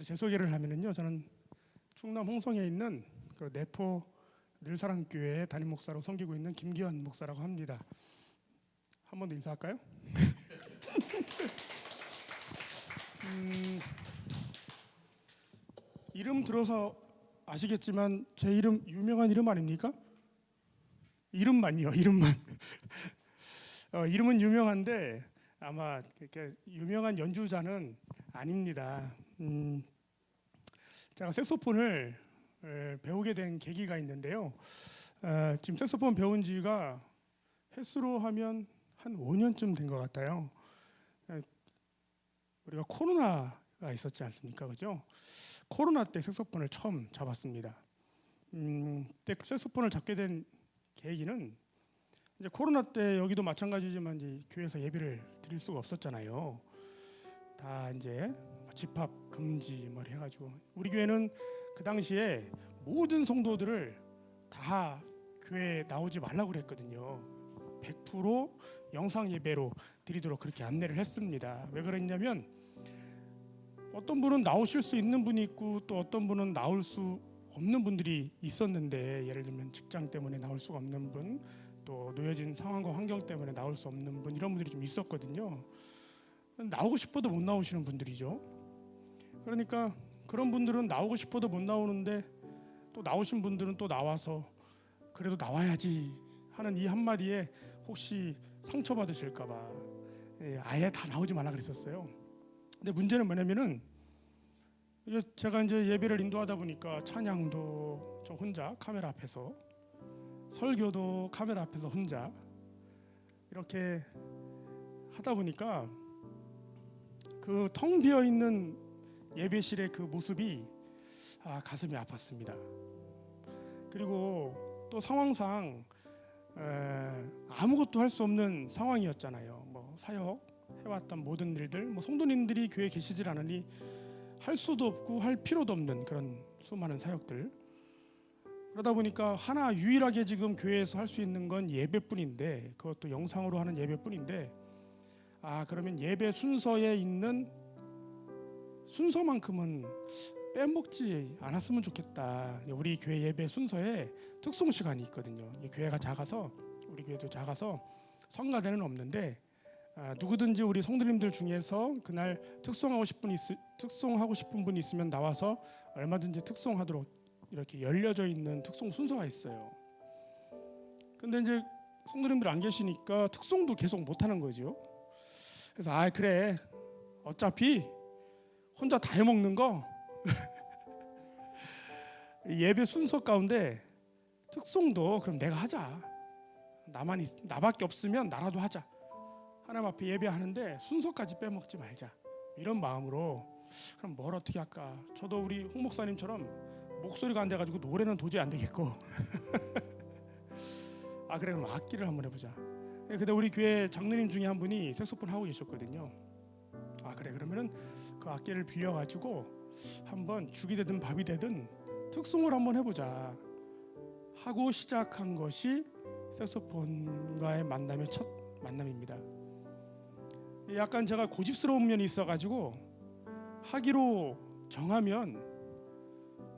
먼저 제 소개를 하면은요, 저는 충남 홍성에 있는 그 내포 늘사랑교회 담임 목사로 섬기고 있는 김기현 목사라고 합니다. 한 번 더 인사할까요? 이름 들어서 아시겠지만 제 이름 유명한 이름 아닙니까? 이름만요, 이름만. 이름은 유명한데 아마 그렇게 유명한 연주자는 아닙니다. 제가 색소폰을 배우게 된 계기가 있는데요. 지금 색소폰 배운 지가 횟수로 하면 한 5년쯤 된 것 같아요. 우리가 코로나가 있었지 않습니까? 그죠? 코로나 때 색소폰을 처음 잡았습니다. 그때 색소폰을 잡게 된 계기는 이제 코로나 때 여기도 마찬가지지만 이제 교회에서 예배를 드릴 수가 없었잖아요. 다 이제 집합 금지 뭐 해가지고 우리 교회는 그 당시에 모든 성도들을 다 교회에 나오지 말라고 그랬거든요. 100% 영상 예배로 드리도록 그렇게 안내를 했습니다. 왜 그랬냐면 어떤 분은 나오실 수 있는 분이 있고 또 어떤 분은 나올 수 없는 분들이 있었는데, 예를 들면 직장 때문에 나올 수가 없는 분, 또 놓여진 상황과 환경 때문에 나올 수 없는 분, 이런 분들이 좀 있었거든요. 나오고 싶어도 못 나오시는 분들이죠. 그러니까 그런 분들은 나오고 싶어도 못 나오는데 또 나오신 분들은 또 나와서 그래도 나와야지 하는 이 한마디에 혹시 상처받으실까 봐 아예 다 나오지 말라 그랬었어요. 근데 문제는 뭐냐면은 제가 이제 예배를 인도하다 보니까 찬양도 저 혼자 카메라 앞에서, 설교도 카메라 앞에서 혼자 이렇게 하다 보니까 그 텅 비어 있는 예배실의 그 모습이 가슴이 아팠습니다. 그리고 또 상황상 아무것도 할 수 없는 상황이었잖아요. 뭐 사역 해왔던 모든 일들, 뭐 성도님들이 교회에 계시질 않으니 할 수도 없고 할 필요도 없는 그런 수많은 사역들. 그러다 보니까 하나 유일하게 지금 교회에서 할 수 있는 건 예배뿐인데, 그것도 영상으로 하는 예배뿐인데, 그러면 예배 순서에 있는 순서만큼은 빼먹지 않았으면 좋겠다. 우리 교회 예배 순서에 특송 시간이 있거든요. 교회가 작아서, 우리 교회도 작아서 성가대는 없는데 누구든지 우리 성도님들 중에서 그날 특송하고 싶은 분이 있으면 나와서 얼마든지 특송하도록 이렇게 열려져 있는 특송 순서가 있어요. 근데 이제 성도님들 안 계시니까 특송도 계속 못 하는 거죠. 그래서 그래, 어차피 혼자 다 해먹는 거 예배 순서 가운데 특송도 그럼 내가 하자. 나밖에 없으면 나라도 하자. 하나님 앞에 예배하는데 순서까지 빼먹지 말자. 이런 마음으로 그럼 뭘 어떻게 할까? 저도 우리 홍 목사님처럼 목소리가 안 돼가지고 노래는 도저히 안 되겠고 그래, 그럼 악기를 한번 해보자. 근데 우리 교회 장로님 중에 한 분이 색소폰 하고 계셨거든요. 그래, 그러면은 그 악기를 빌려가지고 한번 죽이 되든 밥이 되든 특송을 한번 해보자 하고 시작한 것이 색소폰과의 만남의 첫 만남입니다. 약간 제가 고집스러운 면이 있어가지고 하기로 정하면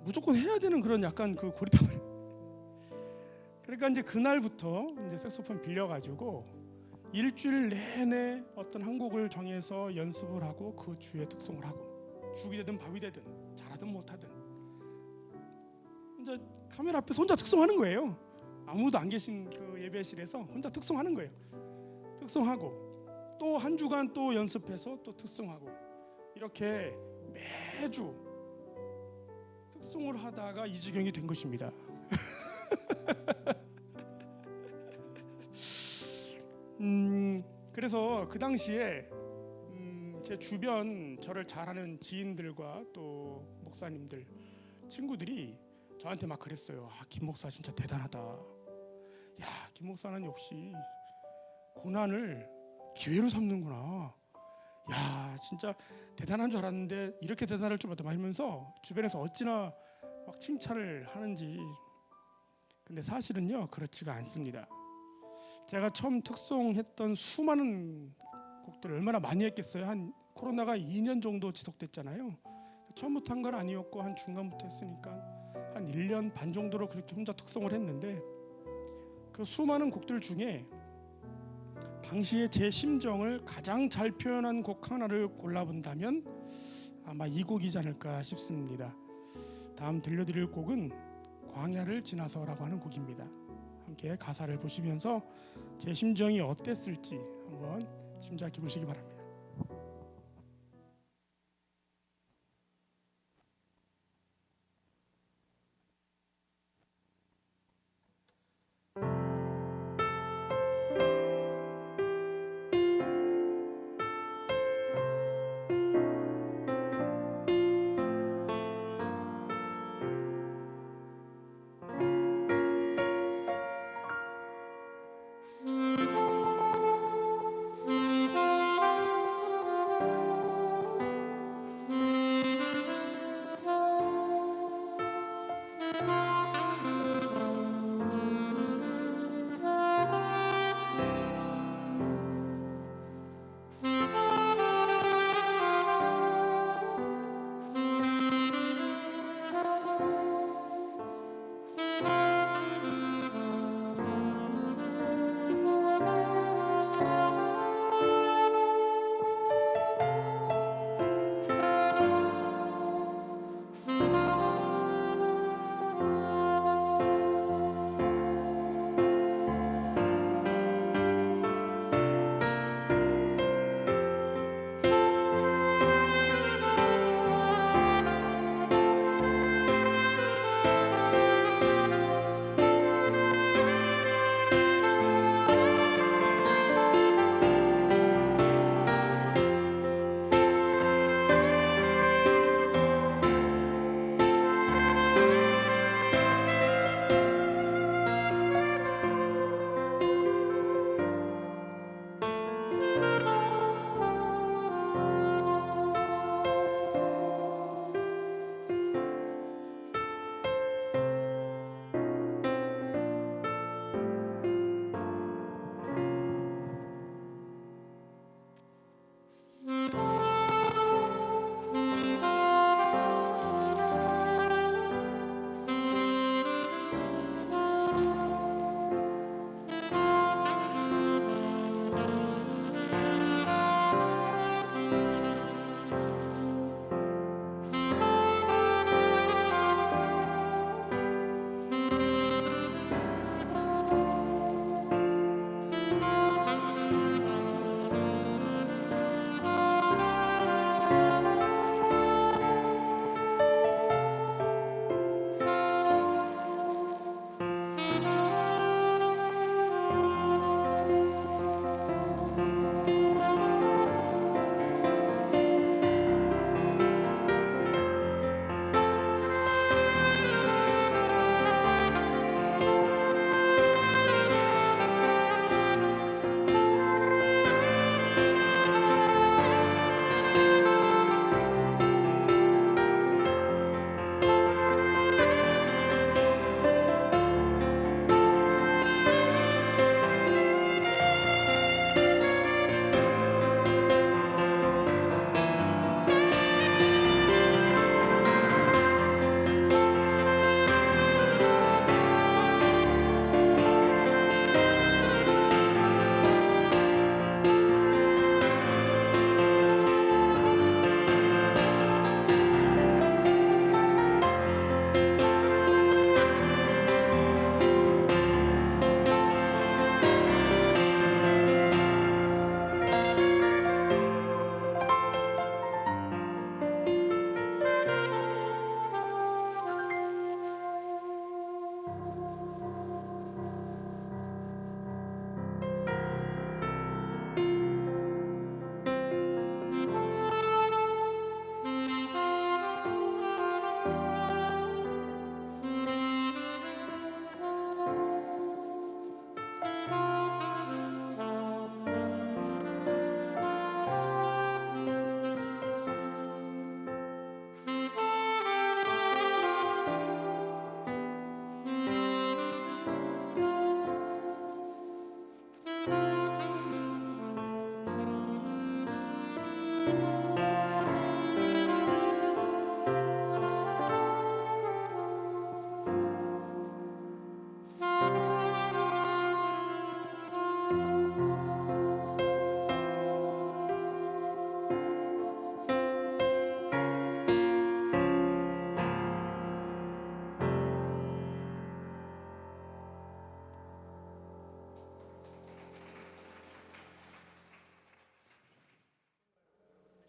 무조건 해야 되는 그런 약간 그 고리타분. 그러니까 이제 그날부터 이제 색소폰 빌려가지고 일주일 내내 어떤 한 곡을 정해서 연습을 하고 그 주에 특송을 하고, 죽이 되든 밥이 되든 잘하든 못하든 이제 카메라 앞에서 혼자 특송하는 거예요. 아무도 안 계신 그 예배실에서 혼자 특송하는 거예요. 특송하고 또 한 주간 또 연습해서 또 특송하고, 이렇게 매주 특송을 하다가 이 지경이 된 것입니다. 그래서 그 당시에 제 주변 저를 잘 아는 지인들과 또 목사님들, 친구들이 저한테 막 그랬어요. 김 목사 진짜 대단하다. 야, 김 목사는 역시 고난을 기회로 삼는구나. 야, 진짜 대단한 줄 알았는데 이렇게 대단할 줄 몰랐다 하면서 주변에서 어찌나 막 칭찬을 하는지. 근데 사실은요, 그렇지가 않습니다. 제가 처음 특송했던 수많은 곡들을 얼마나 많이 했겠어요. 한 코로나가 2년 정도 지속됐잖아요. 처음부터 한 건 아니었고 한 중간부터 했으니까 한 1년 반 정도로 그렇게 혼자 특성을 했는데, 그 수많은 곡들 중에 당시에 제 심정을 가장 잘 표현한 곡 하나를 골라본다면 아마 이 곡이지 않을까 싶습니다. 다음 들려드릴 곡은 광야를 지나서라고 하는 곡입니다. 함께 가사를 보시면서 제 심정이 어땠을지 한번 짐작해 보시기 바랍니다.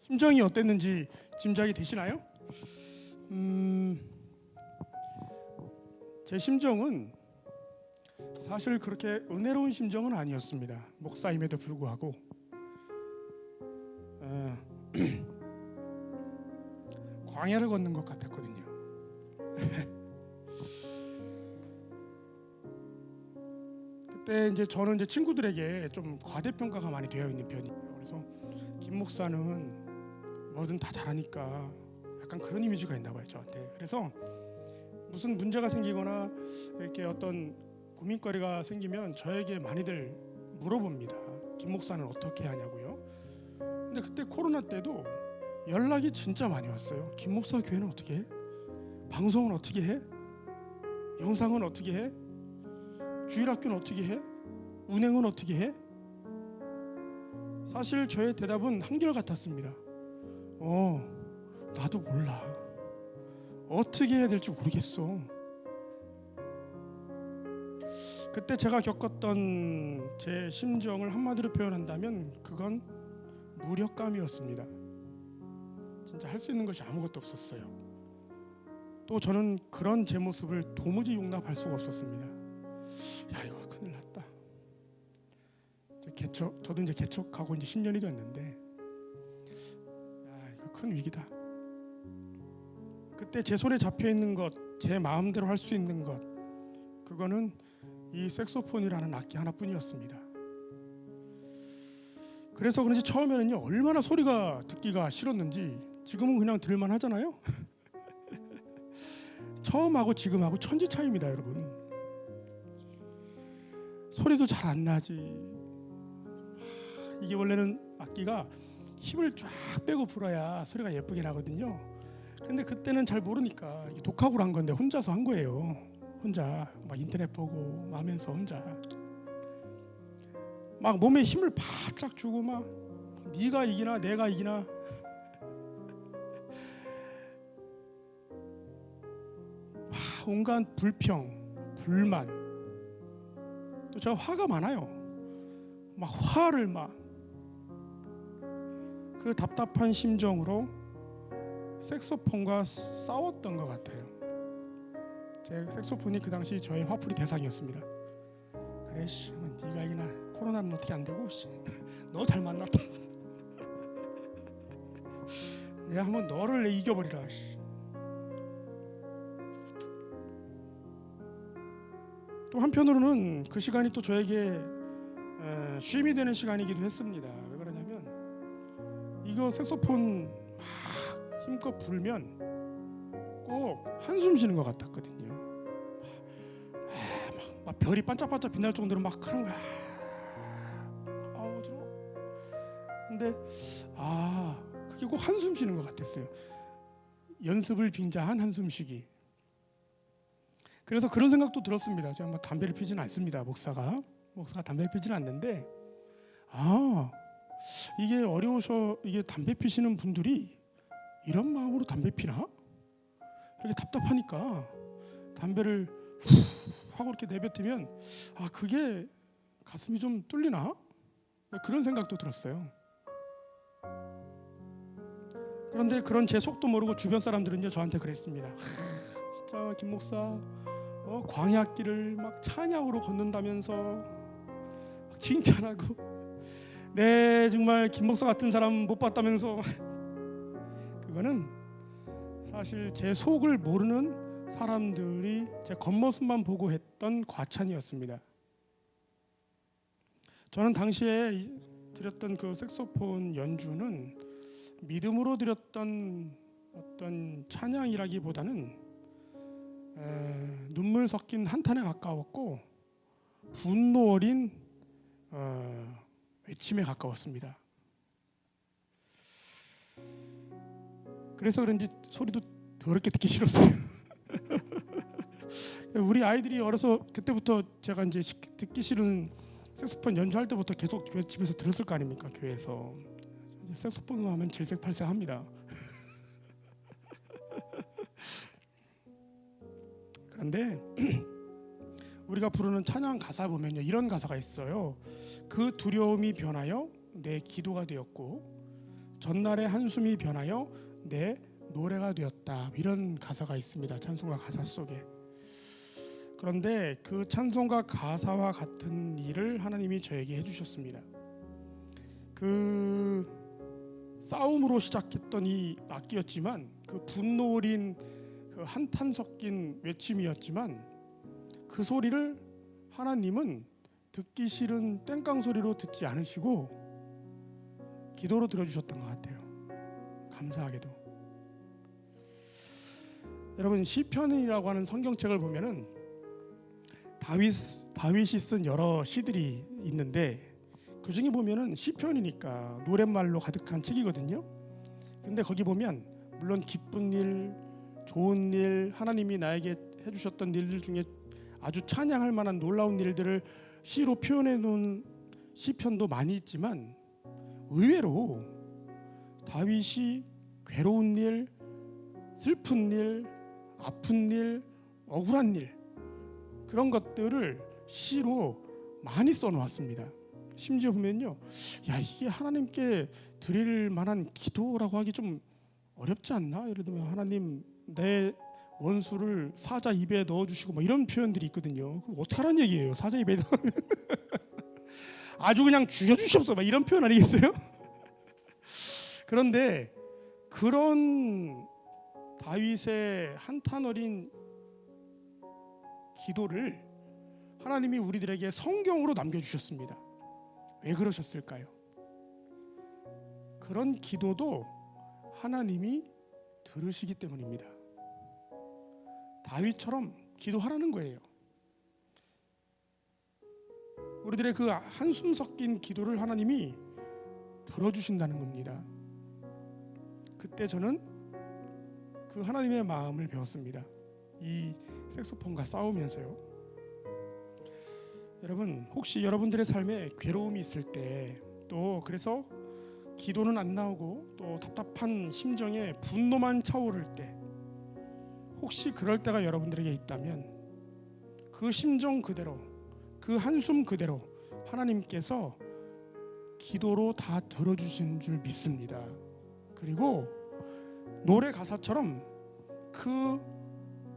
심정이 어땠는지 짐작이 되시나요? 제 심정은 사실 그렇게 은혜로운 심정은 아니었습니다. 목사임에도 불구하고 광야를 걷는 것 같았거든요. 그때 이제 저는 이제 친구들에게 좀 과대평가가 많이 되어 있는 편이에요. 그래서 김 목사는 뭐든 다 잘하니까 약간 그런 이미지가 있나 봐요, 저한테. 그래서 무슨 문제가 생기거나 이렇게 어떤 고민거리가 생기면 저에게 많이들 물어봅니다. 김 목사는 어떻게 하냐고요. 근데 그때 코로나 때도 연락이 진짜 많이 왔어요. 김 목사 교회는 어떻게 해? 방송은 어떻게 해? 영상은 어떻게 해? 주일학교는 어떻게 해? 운행은 어떻게 해? 사실 저의 대답은 한결같았습니다. 나도 몰라. 어떻게 해야 될지 모르겠어. 그때 제가 겪었던 제 심정을 한마디로 표현한다면 그건 무력감이었습니다. 진짜 할 수 있는 것이 아무것도 없었어요. 또 저는 그런 제 모습을 도무지 용납할 수가 없었습니다. 야, 이거 큰일 났다. 저도 이제 개척하고 이제 10년이 됐는데, 야, 이거 큰 위기다. 그때 제 손에 잡혀 있는 것, 제 마음대로 할 수 있는 것, 그거는 이 색소폰이라는 악기 하나뿐이었습니다. 그래서 그런지 처음에는요, 얼마나 소리가 듣기가 싫었는지 지금은 그냥 들을만 하잖아요. 처음하고 지금하고 천지 차이입니다, 여러분. 소리도 잘 안 나지. 이게 원래는 악기가 힘을 쫙 빼고 불어야 소리가 예쁘게 나거든요. 근데 그때는 잘 모르니까 독학으로 한 건데 혼자서 한 거예요. 혼자 막 인터넷 보고 하면서 혼자 막 몸에 힘을 바짝 주고 막 네가 이기나 내가 이기나 온갖 불평, 불만, 또 제가 화가 많아요. 막 화를 막 그 답답한 심정으로 색소폰과 싸웠던 것 같아요. 제 색소폰이 그 당시 저의 화풀이 대상이었습니다. 그래, 씨, 네가 이기나. 코로나는 어떻게 안 되고, 너 잘 만났다. 내가 한번 너를 이겨버리라. 또 한편으로는 그 시간이 또 저에게 쉼이 되는 시간이기도 했습니다. 왜 그러냐면 이거 색소폰 막 힘껏 불면 꼭 한숨 쉬는 것 같았거든요. 막 별이 반짝반짝 빛날 정도로 막 하는 거야. 어지러워. 근데 그게 꼭 한숨 쉬는 것 같았어요. 연습을 빙자한 한숨 쉬기. 그래서 그런 생각도 들었습니다. 제가 뭐 담배를 피지는 않습니다. 목사가 담배를 피지는 않는데 이게 어려워서 이게 담배 피시는 분들이 이런 마음으로 담배 피나? 이렇게 답답하니까 담배를 하고 이렇게 내뱉으면 그게 가슴이 좀 뚫리나? 그런 생각도 들었어요. 그런데 그런 제 속도 모르고 주변 사람들은요 저한테 그랬습니다. 진짜 김 목사 광야길을 막 찬양으로 걷는다면서 막 칭찬하고 네 정말 김 목사 같은 사람 못 봤다면서. 그거는 사실 제 속을 모르는 사람들이 제 겉모습만 보고 했던 과찬이었습니다. 저는 당시에 드렸던 그 색소폰 연주는 믿음으로 드렸던 어떤 찬양이라기보다는 눈물 섞인 한탄에 가까웠고 분노 어린 외침에 가까웠습니다. 그래서 그런지 소리도 더럽게 듣기 싫었어요. 우리 아이들이 어려서 그때부터 제가 이제 듣기 싫은 색소폰 연주할 때부터 계속 집에서 들었을 거 아닙니까? 교회에서 색소폰으로 하면 질색팔색합니다. 그런데 우리가 부르는 찬양 가사 보면요 이런 가사가 있어요. 그 두려움이 변하여 내 기도가 되었고 전날의 한숨이 변하여 내 노래가 되었다. 이런 가사가 있습니다. 찬송가 가사 속에. 그런데 그 찬송가 가사와 같은 일을 하나님이 저에게 해주셨습니다. 그 싸움으로 시작했던 이 악기였지만, 그 분노 어린 그 한탄 섞인 외침이었지만, 그 소리를 하나님은 듣기 싫은 땡깡 소리로 듣지 않으시고 기도로 들어주셨던 것 같아요. 감사하게도. 여러분, 시편이라고 하는 성경책을 보면은 다윗이 쓴 여러 시들이 있는데, 그 중에 보면은 시편이니까 노랫말로 가득한 책이거든요. 근데 거기 보면 물론 기쁜 일, 좋은 일, 하나님이 나에게 해주셨던 일들 중에 아주 찬양할 만한 놀라운 일들을 시로 표현해 놓은 시편도 많이 있지만, 의외로 다윗이 괴로운 일, 슬픈 일, 아픈 일, 억울한 일, 그런 것들을 시로 많이 써놓았습니다. 심지어 보면요, 야, 이게 하나님께 드릴 만한 기도라고 하기 좀 어렵지 않나? 예를 들면 하나님, 내 원수를 사자 입에 넣어주시고 뭐 이런 표현들이 있거든요. 그럼 어떻게 하라는 얘기예요? 사자 입에 넣으면 아주 그냥 죽여주시옵소서, 막 이런 표현 아니겠어요? 그런데 그런 다윗의 한탄 어린 기도를 하나님이 우리들에게 성경으로 남겨주셨습니다. 왜 그러셨을까요? 그런 기도도 하나님이 들으시기 때문입니다. 다윗처럼 기도하라는 거예요. 우리들의 그 한숨 섞인 기도를 하나님이 들어주신다는 겁니다. 그때 저는 그 하나님의 마음을 배웠습니다. 이 색소폰과 싸우면서요. 여러분, 혹시 여러분들의 삶에 괴로움이 있을 때, 또 그래서 기도는 안 나오고 또 답답한 심정에 분노만 차오를 때, 혹시 그럴 때가 여러분들에게 있다면 그 심정 그대로, 그 한숨 그대로 하나님께서 기도로 다 들어주신 줄 믿습니다. 그리고 노래 가사처럼 그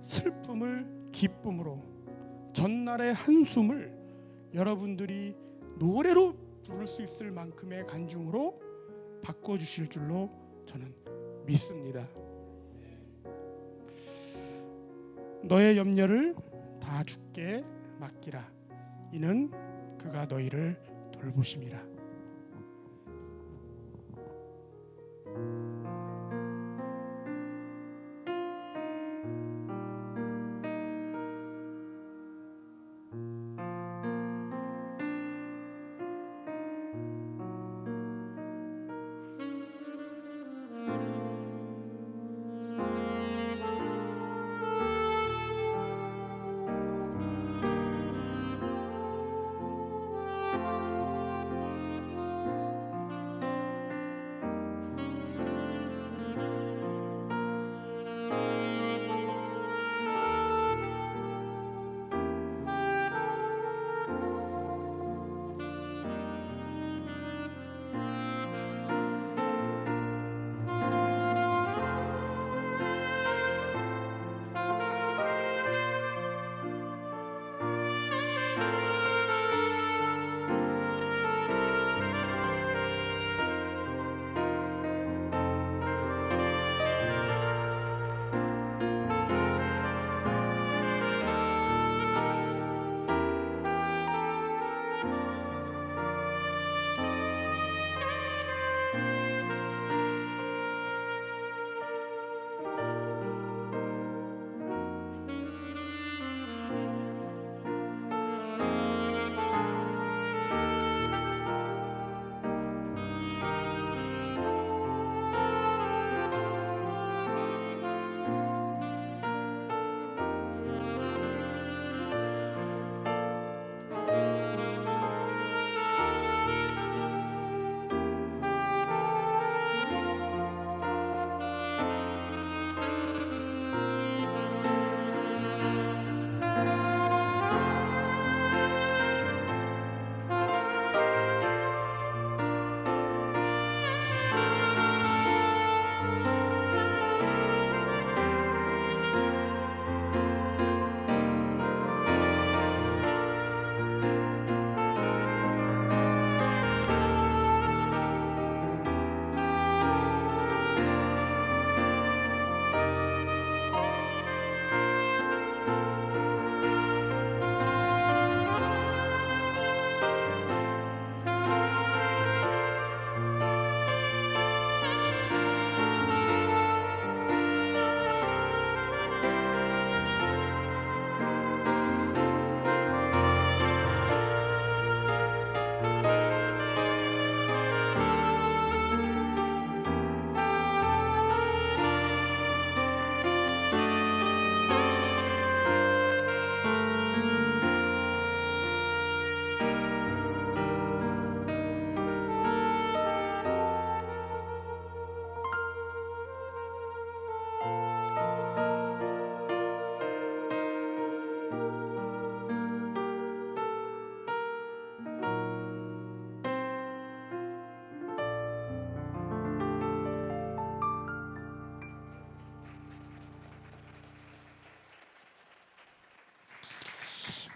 슬픔을 기쁨으로, 전날의 한숨을 여러분들이 노래로 부를 수 있을 만큼의 간증으로 바꿔주실 줄로 저는 믿습니다. 너의 염려를 다 주께 맡기라. 이는 그가 너희를 돌보심이라.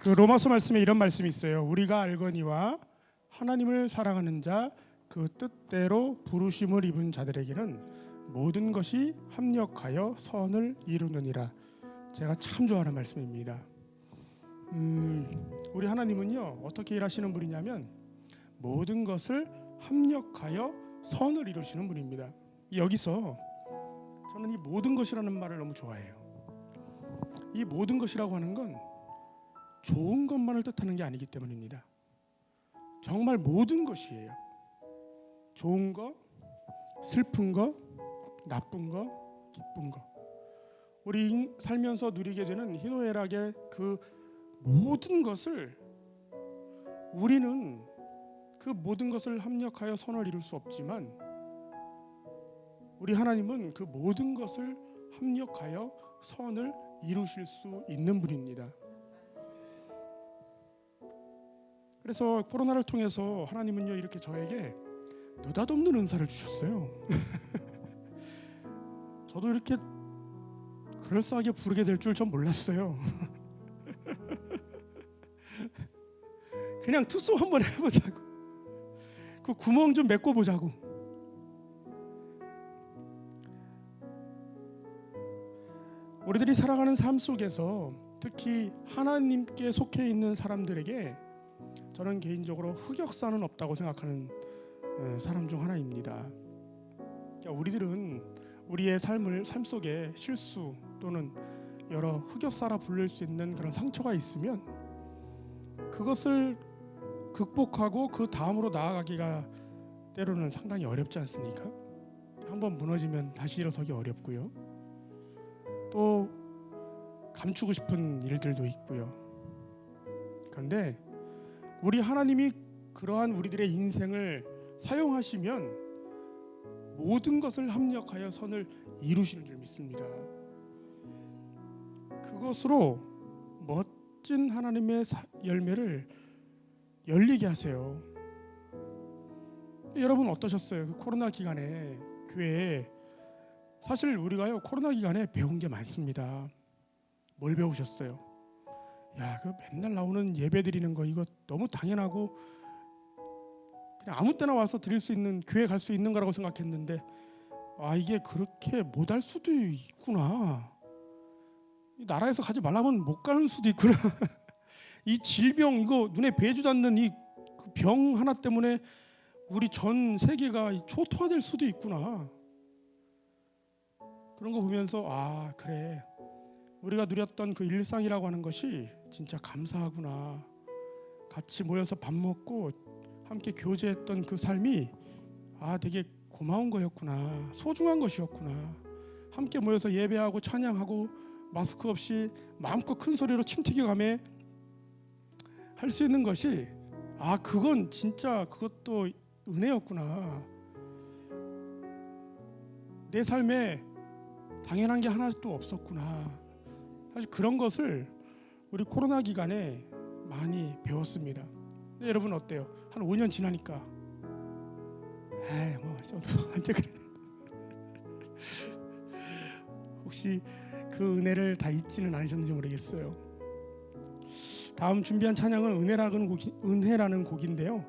그 로마서 말씀에 이런 말씀이 있어요. 우리가 알거니와 하나님을 사랑하는 자 그 뜻대로 부르심을 입은 자들에게는 모든 것이 합력하여 선을 이루느니라. 제가 참 좋아하는 말씀입니다. 우리 하나님은요 어떻게 일하시는 분이냐면 모든 것을 합력하여 선을 이루시는 분입니다. 여기서 저는 이 모든 것이라는 말을 너무 좋아해요. 이 모든 것이라고 하는 건 좋은 것만을 뜻하는 게 아니기 때문입니다. 정말 모든 것이에요. 좋은 거, 슬픈 거, 나쁜 거, 기쁜 거. 우리 살면서 누리게 되는 희노애락의 그 모든 것을 우리는 그 모든 것을 합력하여 선을 이룰 수 없지만 우리 하나님은 그 모든 것을 합력하여 선을 이루실 수 있는 분입니다. 그래서 코로나를 통해서 하나님은요 이렇게 저에게 느닷없는 은사를 주셨어요. 저도 이렇게 그럴싸하게 부르게 될 줄 전 몰랐어요. 그냥 투소 한번 해보자고, 그 구멍 좀 메꿔보자고. 우리들이 살아가는 삶 속에서 특히 하나님께 속해 있는 사람들에게 저는 개인적으로 흑역사는 없다고 생각하는 사람 중 하나입니다. 우리들은 우리의 삶 속에 실수 또는 여러 흑역사라 부를 수 있는 그런 상처가 있으면 그것을 극복하고 그 다음으로 나아가기가 때로는 상당히 어렵지 않습니까? 한번 무너지면 다시 일어서기 어렵고요. 또 감추고 싶은 일들도 있고요. 그런데 우리 하나님이 그러한 우리들의 인생을 사용하시면 모든 것을 합력하여 선을 이루시는 줄 믿습니다. 그것으로 멋진 하나님의 열매를 열리게 하세요. 여러분 어떠셨어요? 그 코로나 기간에 교회에 사실 우리가요 코로나 기간에 배운 게 많습니다. 뭘 배우셨어요? 야, 그 맨날 나오는 예배 드리는 거 이거 너무 당연하고 그냥 아무 때나 와서 드릴 수 있는 교회 갈 수 있는 거라고 생각했는데 아 이게 그렇게 못할 수도 있구나. 이 나라에서 가지 말라면 못 가는 수도 있구나. 이 질병 이거 눈에 배지도 않는 이 병 하나 때문에 우리 전 세계가 초토화될 수도 있구나. 그런 거 보면서 아 그래 우리가 누렸던 그 일상이라고 하는 것이 진짜 감사하구나. 같이 모여서 밥 먹고 함께 교제했던 그 삶이 아 되게 고마운 거였구나. 소중한 것이었구나. 함께 모여서 예배하고 찬양하고 마스크 없이 마음껏 큰 소리로 침 튀겨가며 할 수 있는 것이 아 그건 진짜 그것도 은혜였구나. 내 삶에 당연한 게 하나도 없었구나. 사실 그런 것을 우리 코로나 기간에 많이 배웠습니다. 근데 여러분 어때요? 한 5년 지나니까 뭐 저도 언제 그래. 혹시 그 은혜를 다 잊지는 않으셨는지 모르겠어요. 다음 준비한 찬양은 은혜라는 곡인데요.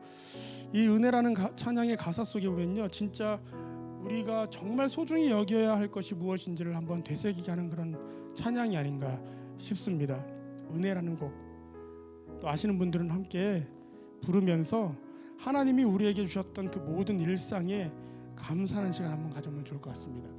이 은혜라는 찬양의 가사 속에 보면요, 진짜 우리가 정말 소중히 여겨야 할 것이 무엇인지를 한번 되새기게 하는 그런 찬양이 아닌가 싶습니다. 은혜라는 곡, 또 아시는 분들은 함께 부르면서 하나님이 우리에게 주셨던 그 모든 일상에 감사하는 시간 한번 가져보면 좋을 것 같습니다.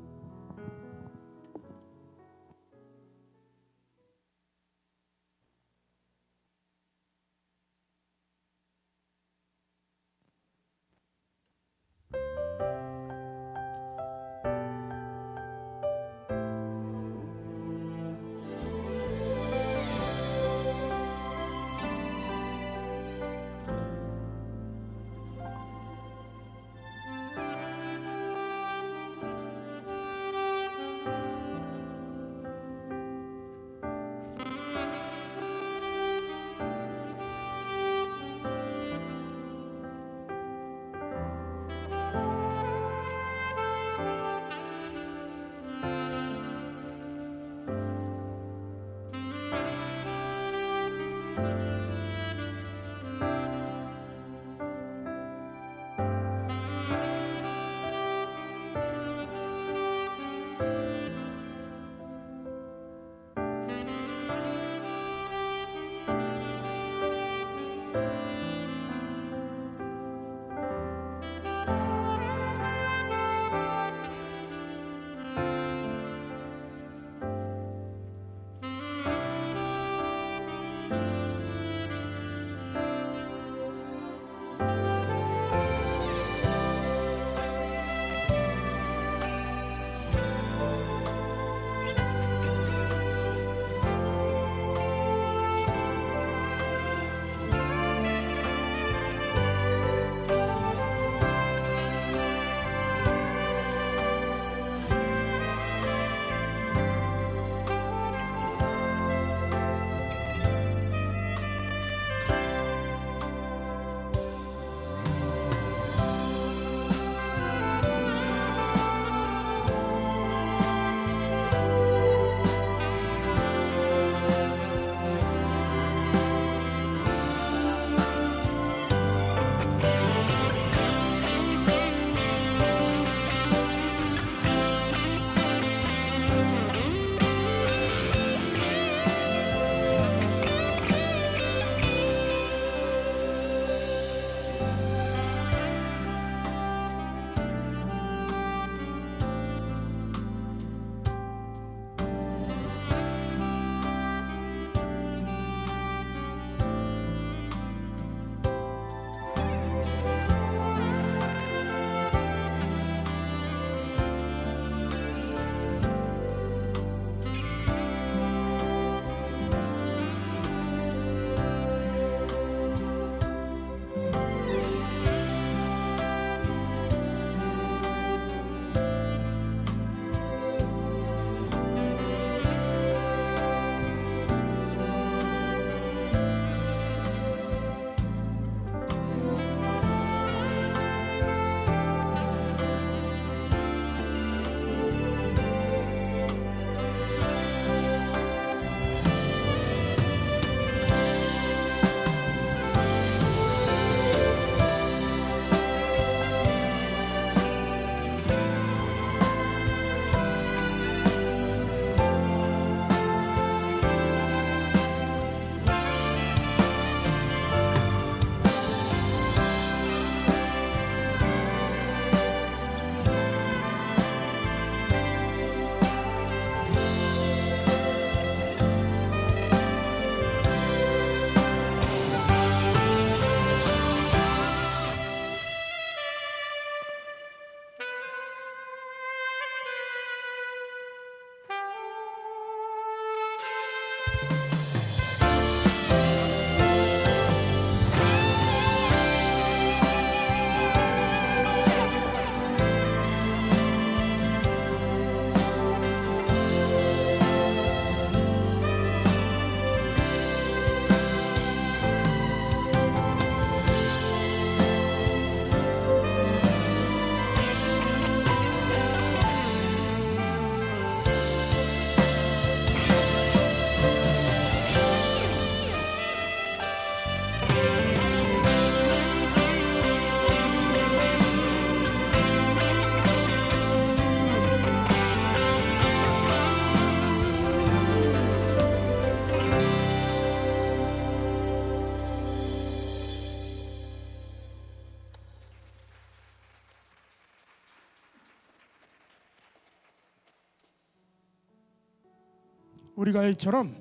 우리가 이처럼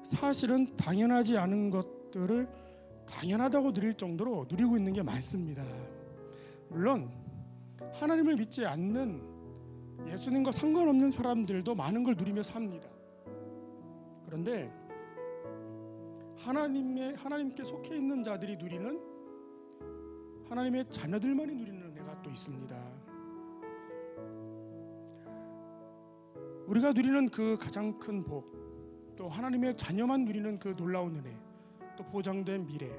사실은 당연하지 않은 것들을 당연하다고 누릴 정도로 누리고 있는 게 많습니다. 물론 하나님을 믿지 않는 예수님과 상관없는 사람들도 많은 걸 누리며 삽니다. 그런데 하나님께 속해 있는 자들이 누리는, 하나님의 자녀들만이 누리는 은혜가 또 있습니다. 우리가 누리는 그 가장 큰 복, 또 하나님의 자녀만 누리는 그 놀라운 은혜, 또 보장된 미래,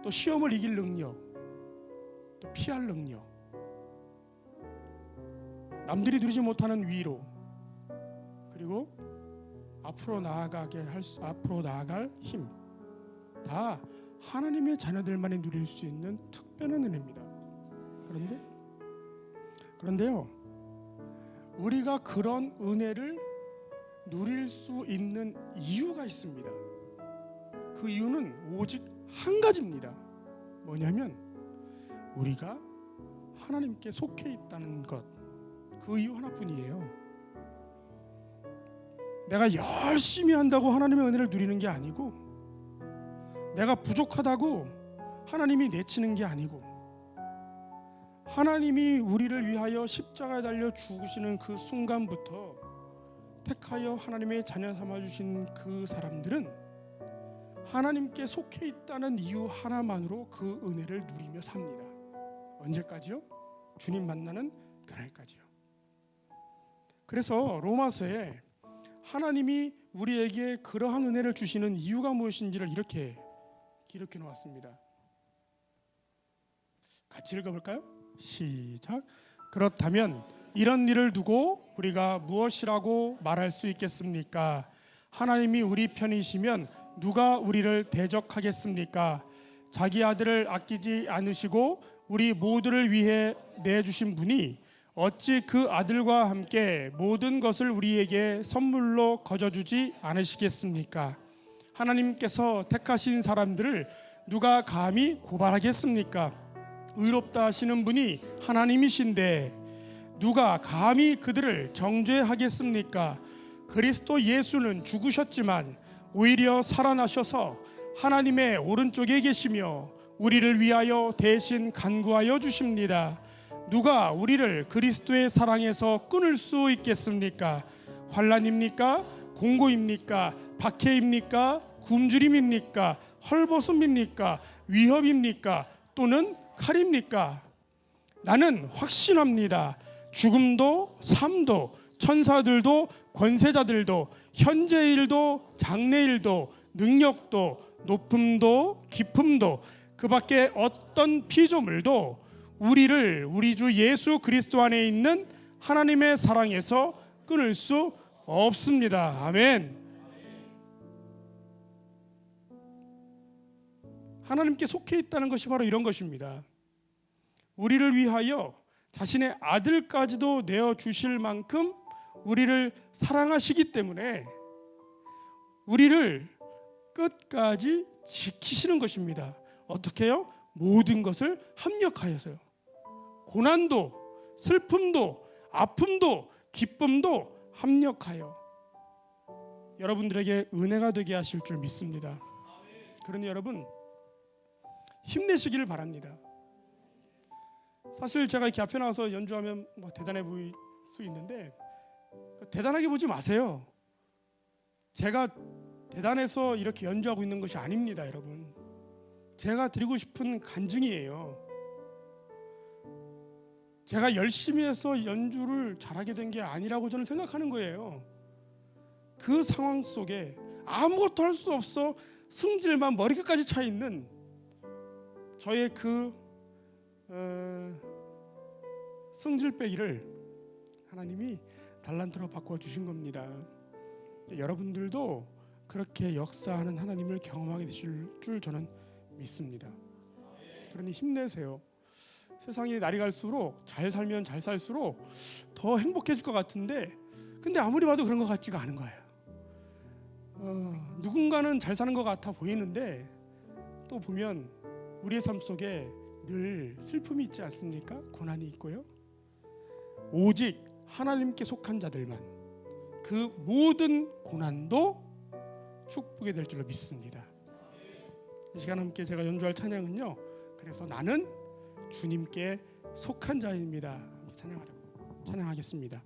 또 시험을 이길 능력, 또 피할 능력, 남들이 누리지 못하는 위로, 그리고 앞으로 나아갈 힘, 다 하나님의 자녀들만이 누릴 수 있는 특별한 은혜입니다. 그런데요, 우리가 그런 은혜를 누릴 수 있는 이유가 있습니다. 그 이유는 오직 한 가지입니다. 뭐냐면 우리가 하나님께 속해 있다는 것, 그 이유 하나뿐이에요. 내가 열심히 한다고 하나님의 은혜를 누리는 게 아니고, 내가 부족하다고 하나님이 내치는 게 아니고, 하나님이 우리를 위하여 십자가에 달려 죽으시는 그 순간부터 택하여 하나님의 자녀 삼아주신 그 사람들은 하나님께 속해 있다는 이유 하나만으로 그 은혜를 누리며 삽니다. 언제까지요? 주님 만나는 그날까지요. 그래서 로마서에 하나님이 우리에게 그러한 은혜를 주시는 이유가 무엇인지를 이렇게 기록해 놓았습니다. 같이 읽어볼까요? 시작. 그렇다면 이런 일을 두고 우리가 무엇이라고 말할 수 있겠습니까? 하나님이 우리 편이시면 누가 우리를 대적하겠습니까? 자기 아들을 아끼지 않으시고 우리 모두를 위해 내주신 분이 어찌 그 아들과 함께 모든 것을 우리에게 선물로 거저주지 않으시겠습니까? 하나님께서 택하신 사람들을 누가 감히 고발하겠습니까? 의롭다 하시는 분이 하나님이신데 누가 감히 그들을 정죄하겠습니까? 그리스도 예수는 죽으셨지만 오히려 살아나셔서 하나님의 오른쪽에 계시며 우리를 위하여 대신 간구하여 주십니다. 누가 우리를 그리스도의 사랑에서 끊을 수 있겠습니까? 환난입니까? 공고입니까? 박해입니까? 굶주림입니까? 헐벗음입니까? 위협입니까? 또는 칼입니까? 나는 확신합니다. 죽음도 삶도 천사들도 권세자들도 현재일도 장래일도 능력도 높음도 깊음도 그 밖에 어떤 피조물도 우리를 우리 주 예수 그리스도 안에 있는 하나님의 사랑에서 끊을 수 없습니다. 아멘. 하나님께 속해 있다는 것이 바로 이런 것입니다. 우리를 위하여 자신의 아들까지도 내어주실 만큼 우리를 사랑하시기 때문에 우리를 끝까지 지키시는 것입니다. 어떻게요? 모든 것을 합력하여서요. 고난도, 슬픔도, 아픔도, 기쁨도 합력하여 여러분들에게 은혜가 되게 하실 줄 믿습니다. 그러니 여러분 힘내시기를 바랍니다. 사실 제가 이렇게 앞에 나와서 연주하면 대단해 보일 수 있는데 대단하게 보지 마세요. 제가 대단해서 이렇게 연주하고 있는 것이 아닙니다, 여러분. 제가 드리고 싶은 간증이에요. 제가 열심히 해서 연주를 잘하게 된 게 아니라고 저는 생각하는 거예요. 그 상황 속에 아무것도 할 수 없어 승질만 머리끝까지 차 있는 저의 그 승질빼기를 하나님이 달란트로 바꿔주신 겁니다. 여러분들도 그렇게 역사하는 하나님을 경험하게 되실 줄 저는 믿습니다. 그러니 힘내세요. 세상이 날이 갈수록 잘 살면 잘 살수록 더 행복해질 것 같은데 근데 아무리 봐도 그런 것 같지가 않은 거예요. 누군가는 잘 사는 것 같아 보이는데 또 보면 우리의 삶 속에 늘 슬픔이 있지 않습니까? 고난이 있고요. 오직 하나님께 속한 자들만, 그 모든 고난도 축복이 될 줄로 믿습니다. 이 시간 함께 제가 연주할 찬양은요, 그래서 나는 주님께 속한 자입니다. 찬양하겠습니다.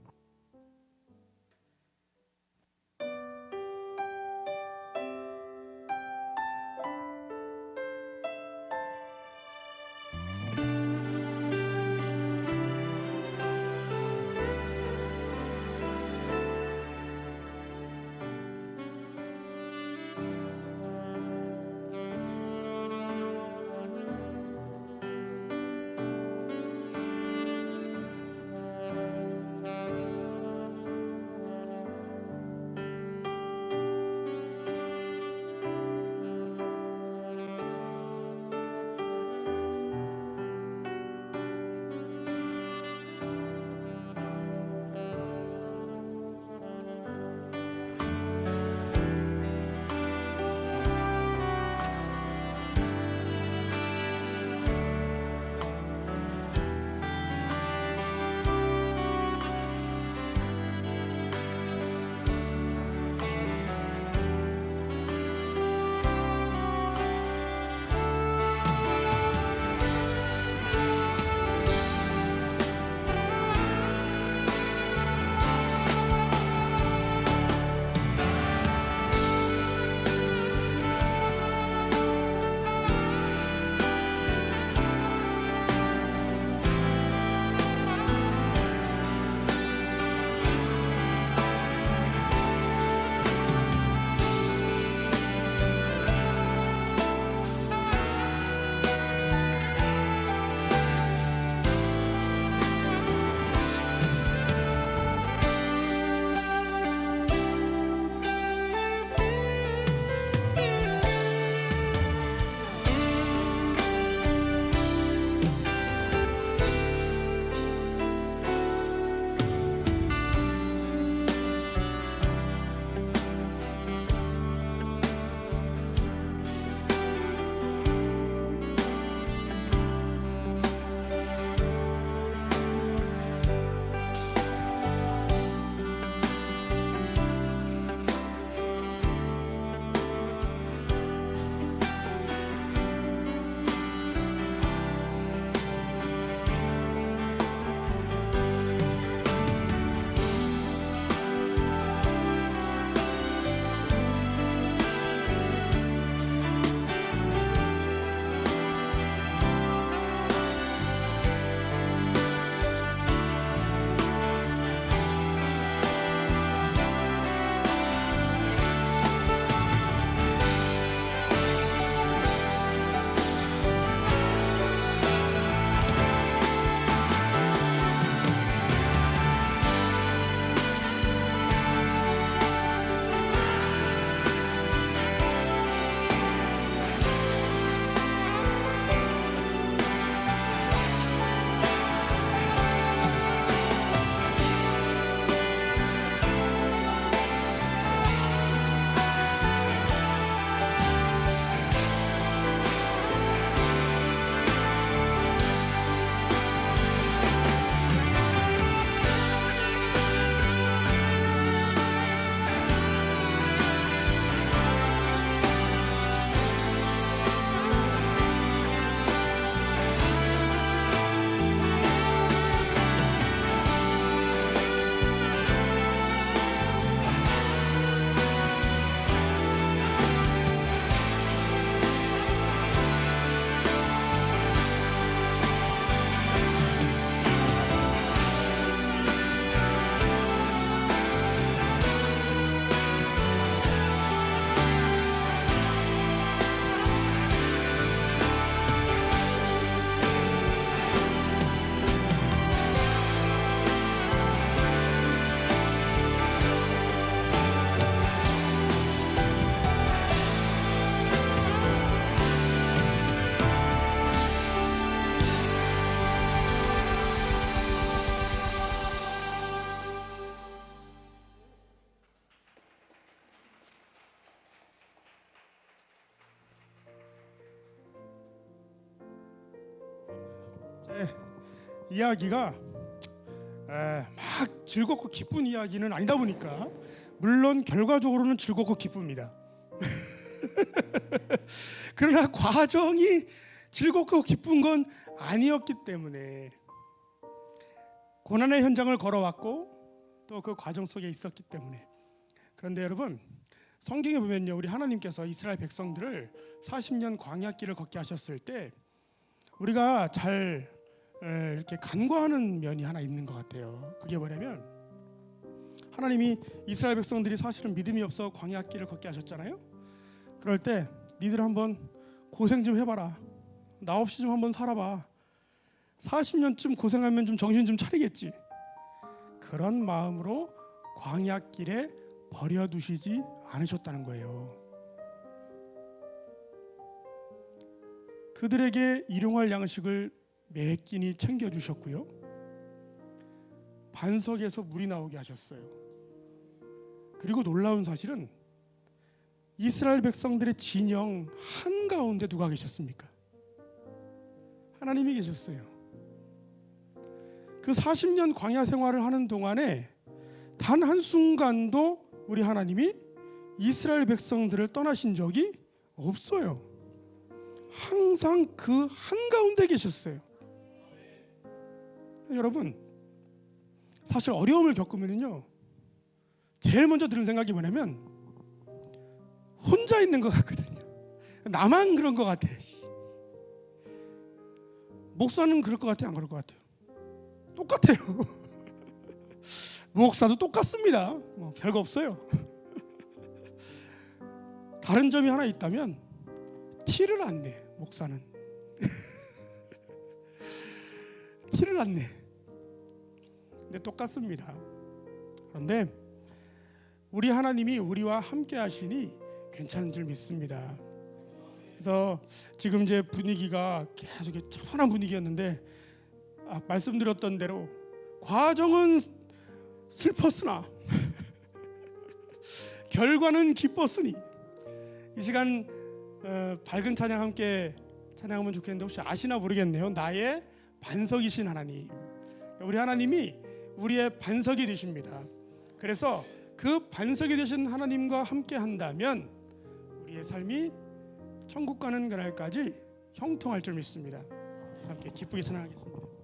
이야기가 막 즐겁고 기쁜 이야기는 아니다 보니까 물론 결과적으로는 즐겁고 기쁩니다. 그러나 과정이 즐겁고 기쁜 건 아니었기 때문에 고난의 현장을 걸어왔고 또 그 과정 속에 있었기 때문에. 그런데 여러분, 성경에 보면요, 우리 하나님께서 이스라엘 백성들을 40년 광야길을 걷게 하셨을 때 우리가 잘 이렇게 간과하는 면이 하나 있는 것 같아요. 그게 뭐냐면, 하나님이 이스라엘 백성들이 사실은 믿음이 없어 광야길을 걷게 하셨잖아요. 그럴 때 니들 한번 고생 좀 해봐라, 나 없이 좀 한번 살아봐, 40년쯤 고생하면 좀 정신 좀 차리겠지, 그런 마음으로 광야길에 버려두시지 않으셨다는 거예요. 그들에게 일용할 양식을 매 끼니 챙겨주셨고요, 반석에서 물이 나오게 하셨어요. 그리고 놀라운 사실은 이스라엘 백성들의 진영 한가운데 누가 계셨습니까? 하나님이 계셨어요. 그 40년 광야 생활을 하는 동안에 단 한순간도 우리 하나님이 이스라엘 백성들을 떠나신 적이 없어요. 항상 그 한가운데 계셨어요. 여러분, 사실 어려움을 겪으면요, 제일 먼저 드는 생각이 뭐냐면 혼자 있는 것 같거든요. 나만 그런 것 같아. 목사는 그럴 것 같아요, 안 그럴 것 같아요? 똑같아요. 목사도 똑같습니다. 뭐 별거 없어요. 다른 점이 하나 있다면 티를 안 내. 목사는 티를 안 내. 근데 똑같습니다. 그런데 우리 하나님이 우리와 함께 하시니 괜찮은 줄 믿습니다. 그래서 지금 이제 분위기가 계속 차분한 분위기였는데, 말씀드렸던 대로 과정은 슬펐으나 결과는 기뻤으니, 이 시간 밝은 찬양 함께 찬양하면 좋겠는데, 혹시 아시나 모르겠네요. 나의 반석이신 하나님. 우리 하나님이 우리의 반석이 되십니다. 그래서 그 반석이 되신 하나님과 함께 한다면 우리의 삶이 천국 가는 그날까지 형통할 줄 믿습니다. 함께 기쁘게 찬양하겠습니다.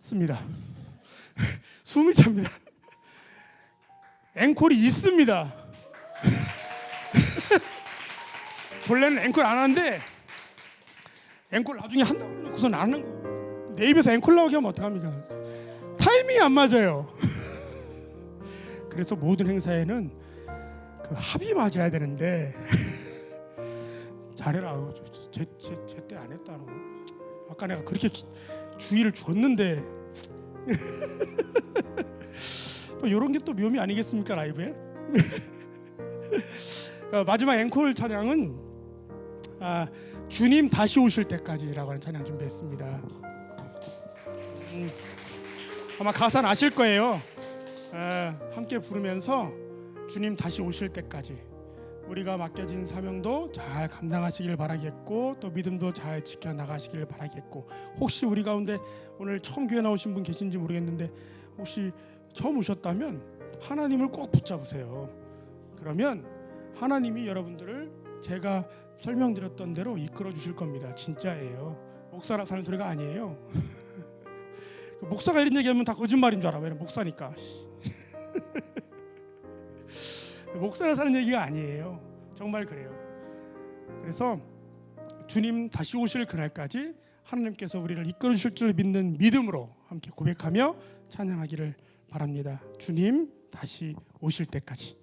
씁니다. 숨이 찹니다. 앵콜이 있습니다. 원래는 앵콜 안 하는데 앵콜 나중에 한다고 해놓고선 안 하는 거. 내 입에서 앵콜 나오게 하면 어떡합니까? 타이밍이 안 맞아요. 그래서 모든 행사에는 그 합이 맞아야 되는데 잘해라. 제때 안 했다. 너. 아까 내가 그렇게 주의를 줬는데 또 이런 게 또 묘미 아니겠습니까, 라이브에? 마지막 앵콜 찬양은 주님 다시 오실 때까지라고 하는 찬양 준비했습니다. 아마 가사는 아실 거예요. 함께 부르면서 주님 다시 오실 때까지 우리가 맡겨진 사명도 잘 감당하시길 바라겠고 또 믿음도 잘 지켜나가시길 바라겠고 혹시 우리 가운데 오늘 처음 교회 나오신 분 계신지 모르겠는데 혹시 처음 오셨다면 하나님을 꼭 붙잡으세요. 그러면 하나님이 여러분들을 제가 설명드렸던 대로 이끌어 주실 겁니다. 진짜예요. 목사라 사는 소리가 아니에요. 목사가 이런 얘기하면 다 거짓말인 줄 알아. 왜냐면 목사니까. 목사라 사는 얘기가 아니에요. 정말 그래요. 그래서 주님 다시 오실 그날까지 하나님께서 우리를 이끌어 주실 줄 믿는 믿음으로 함께 고백하며 찬양하기를 바랍니다. 주님 다시 오실 때까지.